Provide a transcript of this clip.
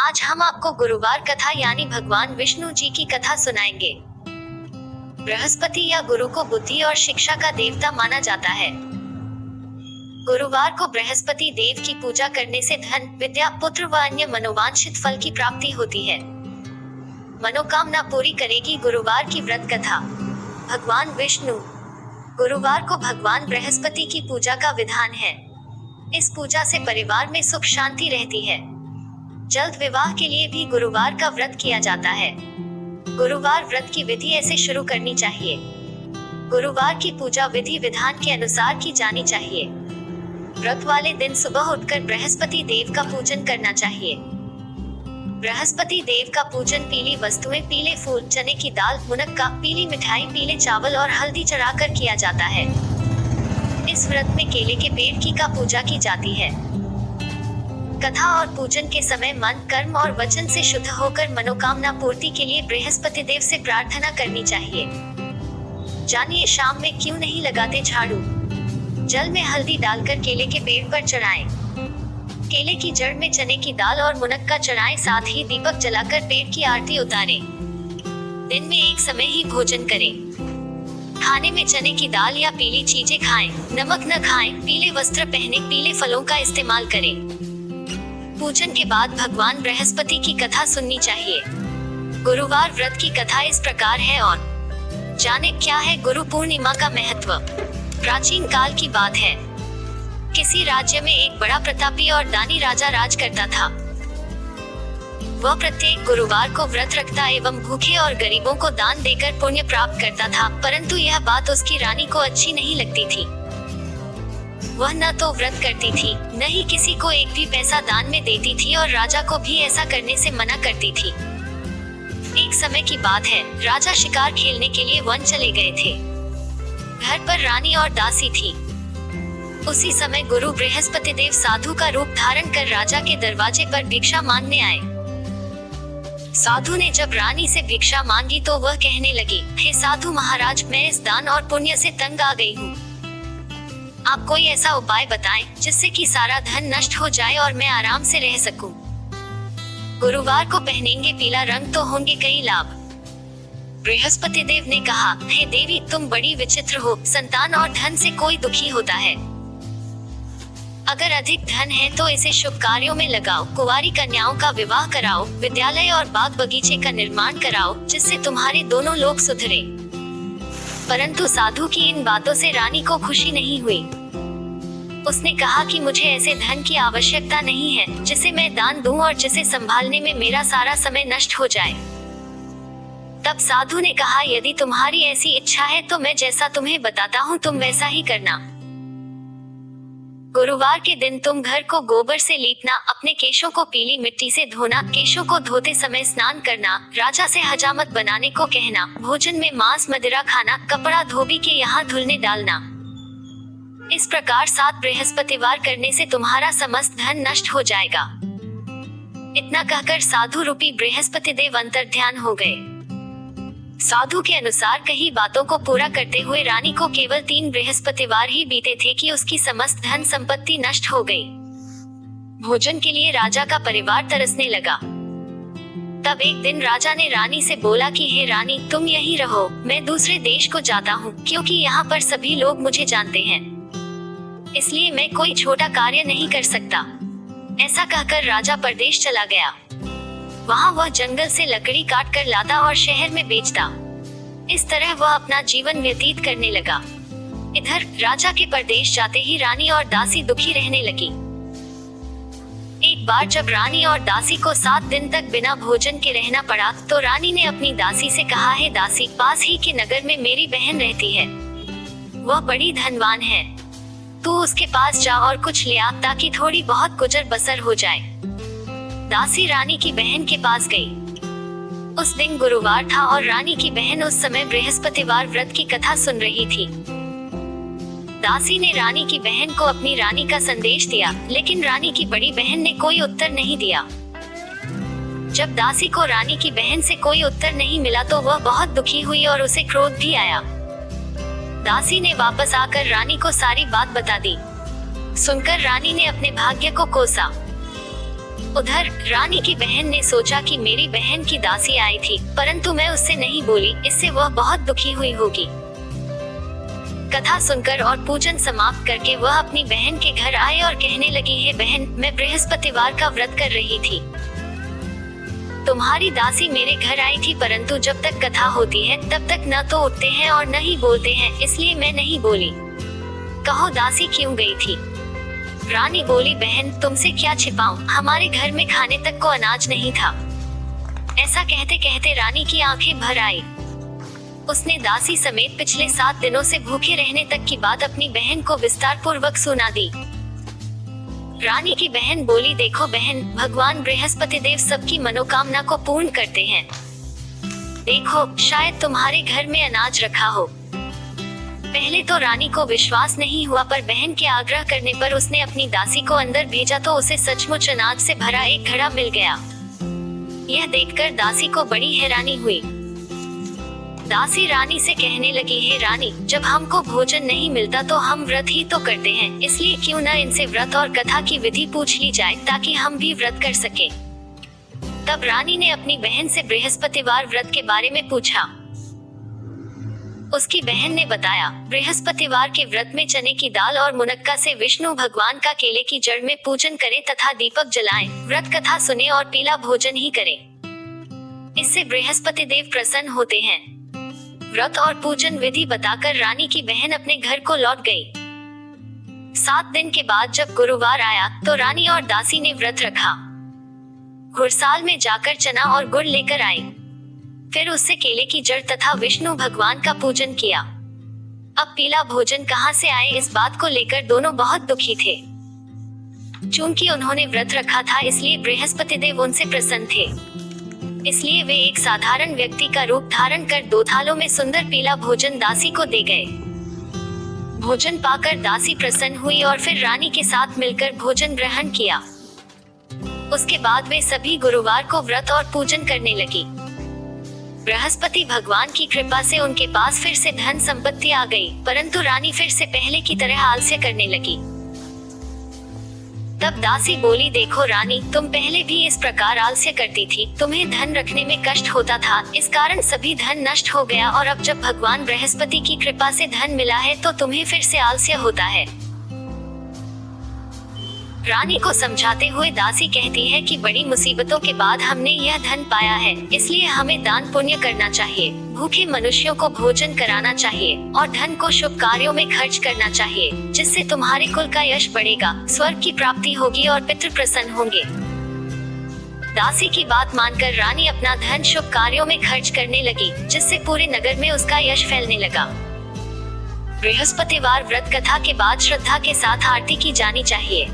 आज हम आपको गुरुवार कथा यानी भगवान विष्णु जी की कथा सुनाएंगे। बृहस्पति या गुरु को बुद्धि और शिक्षा का देवता माना जाता है। गुरुवार को बृहस्पति देव की पूजा करने से धन, विद्या, पुत्र व अन्य मनोवांछित फल की प्राप्ति होती है। मनोकामना पूरी करेगी गुरुवार की व्रत कथा। भगवान विष्णु। गुरुवार को भगवान बृहस्पति की पूजा का विधान है। इस पूजा से परिवार में सुख शांति रहती है। जल्द विवाह के लिए भी गुरुवार का व्रत किया जाता है। गुरुवार व्रत की विधि ऐसे शुरू करनी चाहिए। गुरुवार की पूजा विधि विधान के अनुसार की जानी चाहिए। व्रत वाले दिन सुबह उठकर बृहस्पति देव का पूजन करना चाहिए। बृहस्पति देव का पूजन पीली वस्तुएं, पीले फूल, चने की दाल, मुनक्का, पीली मिठाई, पीले चावल और हल्दी चढ़ाकर किया जाता है। इस व्रत में केले के पेड़ की का पूजा की जाती है। कथा और पूजन के समय मन, कर्म और वचन से शुद्ध होकर मनोकामना पूर्ति के लिए बृहस्पति देव से प्रार्थना करनी चाहिए। जानिए शाम में क्यों नहीं लगाते झाड़ू। जल में हल्दी डालकर केले के पेड़ पर चढ़ाएं। केले की जड़ में चने की दाल और मुनक्का चढ़ाएं, साथ ही दीपक जलाकर पेड़ की आरती उतारें। दिन में एक समय ही भोजन करें। खाने में चने की दाल या पीली चीजें खाएं, नमक न खाएं, पीले वस्त्र पहने, पीले फलों का इस्तेमाल करें। पूजन के बाद भगवान बृहस्पति की कथा सुननी चाहिए। गुरुवार व्रत की कथा इस प्रकार है और जाने क्या है गुरु पूर्णिमा का महत्व। प्राचीन काल की बात है। किसी राज्य में एक बड़ा प्रतापी और दानी राजा राज करता था। वह प्रत्येक गुरुवार को व्रत रखता एवं भूखे और गरीबों को दान देकर पुण्य प्राप्त करता था, परंतु यह बात उसकी रानी को अच्छी नहीं लगती थी। वह न तो व्रत करती थी, न ही किसी को एक भी पैसा दान में देती थी और राजा को भी ऐसा करने से मना करती थी। एक समय की बात है, राजा शिकार खेलने के लिए वन चले गए थे। घर पर रानी और दासी थी। उसी समय गुरु बृहस्पति देव साधु का रूप धारण कर राजा के दरवाजे पर भिक्षा मांगने आए। साधु ने जब रानी से भिक्षा मांगी तो वह कहने लगी, हे साधु महाराज, मैं इस दान और पुण्य से तंग आ गई हूँ। आप कोई ऐसा उपाय बताएं जिससे कि सारा धन नष्ट हो जाए और मैं आराम से रह सकूं। गुरुवार को पहनेंगे पीला रंग तो होंगे कई लाभ। बृहस्पति देव ने कहा, हे देवी, तुम बड़ी विचित्र हो। संतान और धन से कोई दुखी होता है। अगर अधिक धन है तो इसे शुभ कार्यों में लगाओ। कुंवारी कन्याओं का विवाह कराओ। विद्यालय और बाग बगीचे का निर्माण कराओ, जिससे तुम्हारे दोनों लोग सुधरे। परंतु साधु की इन बातों से रानी को खुशी नहीं हुई। उसने कहा कि मुझे ऐसे धन की आवश्यकता नहीं है जिसे मैं दान दूं और जिसे संभालने में मेरा सारा समय नष्ट हो जाए। तब साधु ने कहा, यदि तुम्हारी ऐसी इच्छा है तो मैं जैसा तुम्हें बताता हूँ तुम वैसा ही करना। गुरुवार के दिन तुम घर को गोबर से लीपना, अपने केशों को पीली मिट्टी से धोना, केशों को धोते समय स्नान करना, राजा से हजामत बनाने को कहना, भोजन में मांस मदिरा खाना, कपड़ा धोबी के यहाँ धुलने डालना। इस प्रकार 7 बृहस्पतिवार करने से तुम्हारा समस्त धन नष्ट हो जाएगा। इतना कहकर साधु रूपी बृहस्पति देव अंतर्ध्यान हो गए। साधु के अनुसार कही बातों को पूरा करते हुए रानी को केवल 3 बृहस्पतिवार ही बीते थे कि उसकी समस्त धन संपत्ति नष्ट हो गई। भोजन के लिए राजा का परिवार तरसने लगा। तब एक दिन राजा ने रानी से बोला कि हे रानी, तुम यहीं रहो, मैं दूसरे देश को जाता हूँ, क्योंकि यहाँ पर सभी लोग मुझे जानते हैं, इसलिए मैं कोई छोटा कार्य नहीं कर सकता। ऐसा कहकर राजा परदेश चला गया। वहाँ वह जंगल से लकड़ी काट कर लाता और शहर में बेचता। इस तरह वह अपना जीवन व्यतीत करने लगा। इधर राजा के परदेश जाते ही रानी और दासी दुखी रहने लगी। एक बार जब रानी और दासी को 7 दिन तक बिना भोजन के रहना पड़ा तो रानी ने अपनी दासी से कहा, हे दासी, पास ही के नगर में मेरी बहन रहती है। वह बड़ी धनवान है। तू उसके पास जा और कुछ ले आ, ताकि थोड़ी बहुत गुजर बसर हो जाए। दासी रानी की बहन के पास गई। उस दिन गुरुवार था और रानी की बहन उस समय बृहस्पतिवार व्रत की कथा सुन रही थी। दासी ने रानी की बहन को अपनी रानी का संदेश दिया, लेकिन रानी की बड़ी बहन ने कोई उत्तर नहीं दिया। जब दासी को रानी की बहन से कोई उत्तर नहीं मिला तो वह बहुत दुखी हुई और उसे क्रोध भी आया। दासी ने वापस आकर रानी को सारी बात बता दी। सुनकर रानी ने अपने भाग्य को कोसा। उधर रानी की बहन ने सोचा कि मेरी बहन की दासी आई थी, परंतु मैं उससे नहीं बोली, इससे वह बहुत दुखी हुई होगी। कथा सुनकर और पूजन समाप्त करके वह अपनी बहन के घर आए और कहने लगी, हे बहन, मैं बृहस्पतिवार का व्रत कर रही थी। तुम्हारी दासी मेरे घर आई थी, परंतु जब तक कथा होती है तब तक न तो उठते हैं और न ही बोलते हैं, इसलिए मैं नहीं बोली। कहो दासी क्यों गई थी? रानी बोली, बहन तुमसे क्या छिपाऊं, हमारे घर में खाने तक को अनाज नहीं था। ऐसा कहते कहते रानी की आंखें भर आई। उसने दासी समेत पिछले 7 दिनों से भूखे रहने तक की बात अपनी बहन को विस्तार पूर्वक सुना दी। रानी की बहन बोली, देखो बहन, भगवान बृहस्पति देव सबकी मनोकामना को पूर्ण करते हैं। देखो, शायद तुम्हारे घर में अनाज रखा हो। पहले तो रानी को विश्वास नहीं हुआ, पर बहन के आग्रह करने पर उसने अपनी दासी को अंदर भेजा तो उसे सचमुच अनाज से भरा एक घड़ा मिल गया। यह देखकर दासी को बड़ी हैरानी हुई। दासी रानी से कहने लगी, हे रानी, जब हमको भोजन नहीं मिलता तो हम व्रत ही तो करते हैं, इसलिए क्यों न इनसे व्रत और कथा की विधि पूछ ली जाए ताकि हम भी व्रत कर सके। तब रानी ने अपनी बहन से बृहस्पतिवार व्रत के बारे में पूछा। उसकी बहन ने बताया, बृहस्पतिवार के व्रत में चने की दाल और मुनक्का से विष्णु भगवान का केले की जड़ में पूजन करें तथा दीपक जलाएं, व्रत कथा सुने और पीला भोजन ही करें। इससे बृहस्पति देव प्रसन्न होते हैं। व्रत और पूजन विधि बताकर रानी की बहन अपने घर को लौट गई। 7 दिन के बाद जब गुरुवार आया तो रानी और दासी ने व्रत रखा। घुड़साल में जाकर चना और गुड़ लेकर आई, फिर उससे केले की जड़ तथा विष्णु भगवान का पूजन किया। अब पीला भोजन कहाँ से आए, इस बात को लेकर दोनों बहुत दुखी थे। चूंकि उन्होंने व्रत रखा था इसलिए बृहस्पति देव उनसे प्रसन्न थे, इसलिए वे एक साधारण व्यक्ति का रूप धारण कर 2 थालों में सुंदर पीला भोजन दासी को दे गए। भोजन पाकर दासी प्रसन्न हुई और फिर रानी के साथ मिलकर भोजन ग्रहण किया। उसके बाद वे सभी गुरुवार को व्रत और पूजन करने लगी। बृहस्पति भगवान की कृपा से उनके पास फिर से धन संपत्ति आ गई, परंतु रानी फिर से पहले की तरह आलस्य करने लगी। तब दासी बोली, देखो रानी, तुम पहले भी इस प्रकार आलस्य करती थी, तुम्हें धन रखने में कष्ट होता था, इस कारण सभी धन नष्ट हो गया, और अब जब भगवान बृहस्पति की कृपा से धन मिला है तो तुम्हें फिर से आलस्य होता है। रानी को समझाते हुए दासी कहती है कि बड़ी मुसीबतों के बाद हमने यह धन पाया है, इसलिए हमें दान पुण्य करना चाहिए, भूखे मनुष्यों को भोजन कराना चाहिए और धन को शुभ कार्यों में खर्च करना चाहिए, जिससे तुम्हारे कुल का यश बढ़ेगा, स्वर्ग की प्राप्ति होगी और पितृ प्रसन्न होंगे। दासी की बात मानकर रानी अपना धन शुभ कार्यों में खर्च करने लगी, जिससे पूरे नगर में उसका यश फैलने लगा। बृहस्पतिवार व्रत कथा के बाद श्रद्धा के साथ आरती की जानी चाहिए।